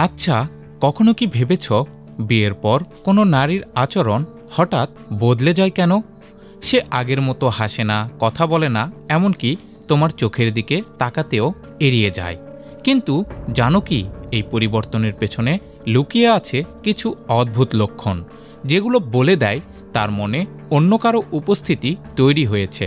আচ্ছা, কখনো কি ভেবেছ বিয়ের পর কোনো নারীর আচরণ হঠাৎ বদলে যায় কেন? সে আগের মতো হাসে না, কথা বলে না, এমনকি তোমার চোখের দিকে তাকাতেও এড়িয়ে যায়। কিন্তু জানো কি, এই পরিবর্তনের পেছনে লুকিয়ে আছে কিছু অদ্ভুত লক্ষণ, যেগুলো বলে দেয় তার মনে অন্য কারো উপস্থিতি তৈরি হয়েছে।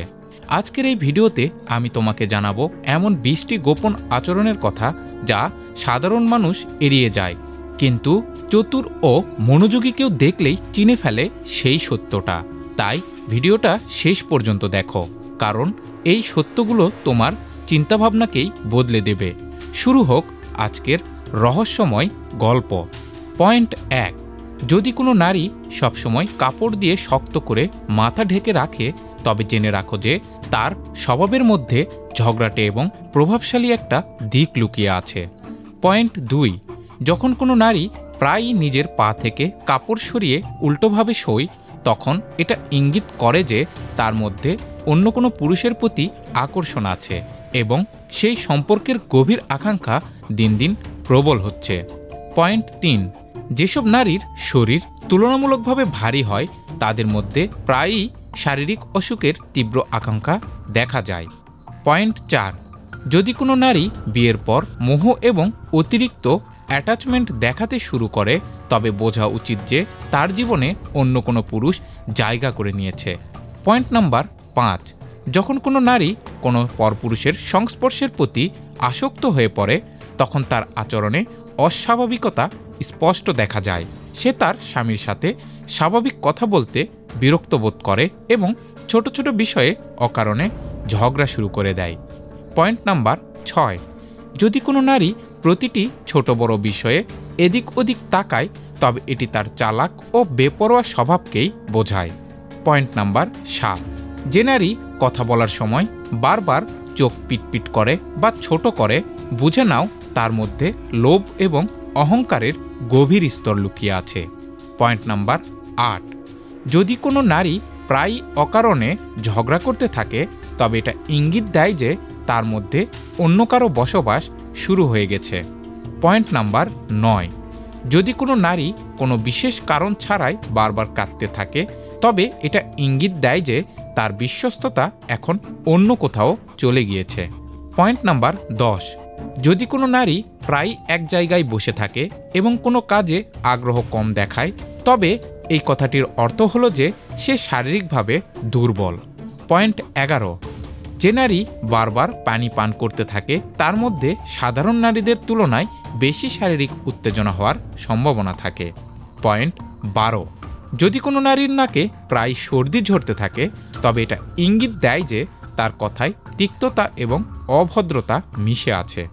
আজকের এই ভিডিওতে আমি তোমাকে জানাবো এমন 20টি গোপন আচরণের কথা যা সাধারণ মানুষ এড়িয়ে যায়, কিন্তু চতুর ও মনোযোগী কেউ দেখলেই চিনে ফেলে সেই সত্যটা। তাই ভিডিওটা শেষ পর্যন্ত দেখো, কারণ এই সত্যগুলো তোমার চিন্তাভাবনাকেই বদলে দেবে। শুরু হোক আজকের রহস্যময় গল্প। পয়েন্ট 1। যদি কোনো নারী সবসময় কাপড় দিয়ে শক্ত করে মাথা ঢেকে রাখে, তবে জেনে রাখো যে তার স্বভাবের মধ্যে ঝগড়াটে এবং প্রভাবশালী একটা দিক লুকিয়ে আছে। পয়েন্ট 2। যখন কোনো নারী প্রায়ই নিজের পা থেকে কাপড় সরিয়ে উল্টোভাবে শোয়, তখন এটা ইঙ্গিত করে যে তার মধ্যে অন্য কোনো পুরুষের প্রতি আকর্ষণ আছে এবং সেই সম্পর্কের গভীর আকাঙ্ক্ষা দিন দিন প্রবল হচ্ছে। পয়েন্ট 3। যেসব নারীর শরীর তুলনামূলকভাবে ভারী হয়, তাদের মধ্যে প্রায়ই শারীরিক অসুখের তীব্র আকাঙ্ক্ষা দেখা যায়। পয়েন্ট 4। যদি কোনো নারী বিয়ের পর মোহ এবং অতিরিক্ত অ্যাটাচমেন্ট দেখাতে শুরু করে, তবে বোঝা উচিত যে তার জীবনে অন্য কোনো পুরুষ জায়গা করে নিয়েছে। Point number 5। যখন কোনো নারী কোনো পরপুরুষের সংস্পর্শের প্রতি আসক্ত হয়ে পড়ে, তখন তার আচরণে অস্বাভাবিকতা স্পষ্ট দেখা যায়। সে তার স্বামীর সাথে স্বাভাবিক কথা বলতে বিরক্ত বোধ করে এবং ছোট ছোট বিষয়ে অকারণে ঝগড়া শুরু করে দেয়। Point number 6। যদি কোনো নারী প্রতিটি ছোট বড় বিষয়ে এদিক ওদিক তাকায়, তবে এটি তার চালাক ও বেপরোয়া স্বভাবকেই বোঝায়। Point number 7। যে নারী কথা বলার সময় বারবার চোখ পিটপিট করে বা ছোট করে, বুঝে নাও তার মধ্যে লোভ এবং অহংকারের গভীর স্তর লুকিয়ে আছে। Point number 8। যদি কোনো নারী প্রায় অকারণে ঝগড়া করতে থাকে, তবে এটা ইঙ্গিত দেয় যে তার মধ্যে অন্য কারো বসবাস শুরু হয়ে গেছে। Point number 9। যদি কোনো নারী কোনো বিশেষ কারণ ছাড়াই বারবার কাঁদতে থাকে, তবে এটা ইঙ্গিত দেয় যে তার বিশ্বস্ততা এখন অন্য কোথাও চলে গিয়েছে। Point number 10। যদি কোনো নারী প্রায় এক জায়গায় বসে থাকে এবং কোনো কাজে আগ্রহ কম দেখায়, তবে এই কথাটির অর্থ হলো যে সে শারীরিকভাবে দুর্বল। পয়েন্ট 11। যে নারী বারবার পানি পান করতে থাকে, তার মধ্যে সাধারণ নারীদের তুলনায় বেশি শারীরিক উত্তেজনা হওয়ার সম্ভাবনা থাকে। পয়েন্ট 12। যদি কোনো নারীর নাকে প্রায় সর্দি ঝরতে থাকে, তবে এটা ইঙ্গিত দেয় যে তার কথায় তিক্ততা এবং অভদ্রতা মিশে আছে।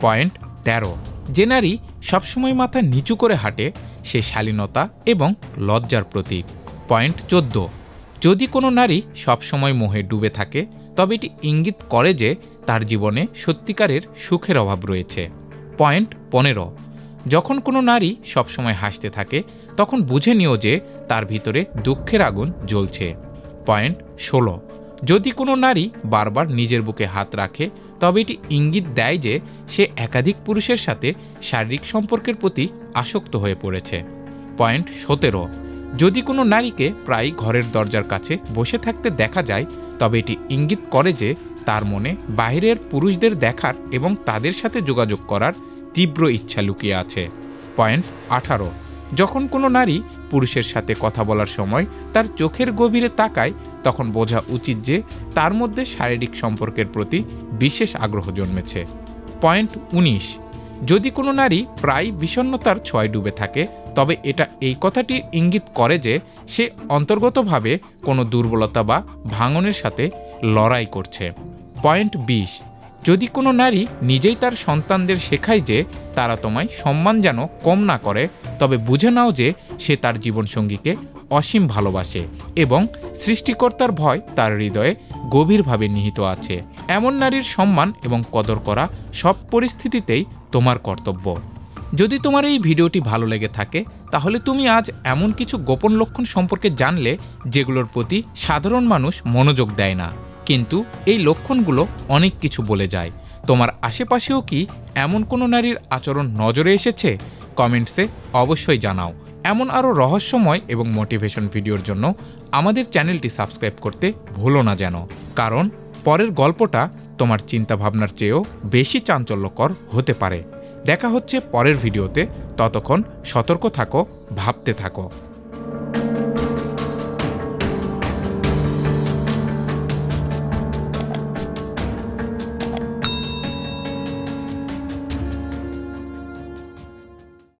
পয়েন্ট 13। যে নারী সবসময় মাথা নিচু করে হাঁটে, সে শালীনতা এবং লজ্জার প্রতীক। পয়েন্ট 14। যদি কোনো নারী সবসময় মোহে ডুবে থাকে, তবে এটি ইঙ্গিত করে যে তার জীবনে সত্যিকারের সুখের অভাব রয়েছে। পয়েন্ট 15। যখন কোনো নারী সবসময় হাসতে থাকে, তখন বুঝে নিও যে তার ভিতরে দুঃখের আগুন জ্বলছে। পয়েন্ট 16। যদি কোনো নারী বারবার নিজের বুকে হাত রাখে, তবে এটি ইঙ্গিত দেয় যে সে একাধিক পুরুষের সাথে শারীরিক সম্পর্কের প্রতি আসক্ত হয়ে পড়েছে। পয়েন্ট 17। যদি কোনো নারীকে প্রায় ঘরের দরজার কাছে বসে থাকতে দেখা যায়, তবে এটি ইঙ্গিত করে যে তার মনে বাইরের পুরুষদের দেখার এবং তাদের সাথে যোগাযোগ করার তীব্র ইচ্ছা লুকিয়ে আছে। পয়েন্ট 18। যখন কোনো নারী পুরুষের সাথে কথা বলার সময় তার চোখের গভীরে তাকায়, তখন বোঝা উচিত যে তার মধ্যে শারীরিক সম্পর্কের প্রতি বিশেষ আগ্রহ জন্মেছে। পয়েন্ট 19। যদি কোনো নারী প্রায় বিষণ্ণতার ছোঁয়ায় ডুবে থাকে, তবে এটা এই কথাটি ইঙ্গিত করে যে সে অন্তর্গতভাবে কোনো দুর্বলতা বা ভাঙনের সাথে লড়াই করছে। পয়েন্ট 20। যদি কোনো নারী নিজেই তার সন্তানদের শেখায় যে তারা তোমায় সম্মান যেন কম না করে, তবে বুঝে নাও যে সে তার জীবনসঙ্গীকে অসীম ভালোবাসে এবং সৃষ্টিকর্তার ভয় তার হৃদয়ে গভীরভাবে নিহিত আছে। এমন নারীর সম্মান এবং কদর করা সব পরিস্থিতিতেই তোমার কর্তব্য। যদি তোমার এই ভিডিওটি ভালো লেগে থাকে, তাহলে তুমি আজ এমন কিছু গোপন লক্ষণ সম্পর্কে জানলে যেগুলোর প্রতি সাধারণ মানুষ মনোযোগ দেয় না, কিন্তু এই লক্ষণগুলো অনেক কিছু বলে যায়। তোমার আশেপাশেও কি এমন কোনো নারীর আচরণ নজরে এসেছে কমেন্টসে অবশ্যই জানাও। এমন আরও রহস্যময় এবং মোটিভেশন ভিডিওর জন্য আমাদের চ্যানেলটি সাবস্ক্রাইব করতে ভুলো না যেন, কারণ পরের গল্পটা তোমার চিন্তাভাবনার চেয়েও বেশি চাঞ্চল্যকর হতে পারে। দেখা হচ্ছে পরের ভিডিওতে, ততক্ষণ সতর্ক থাকো, ভাবতে থাকো।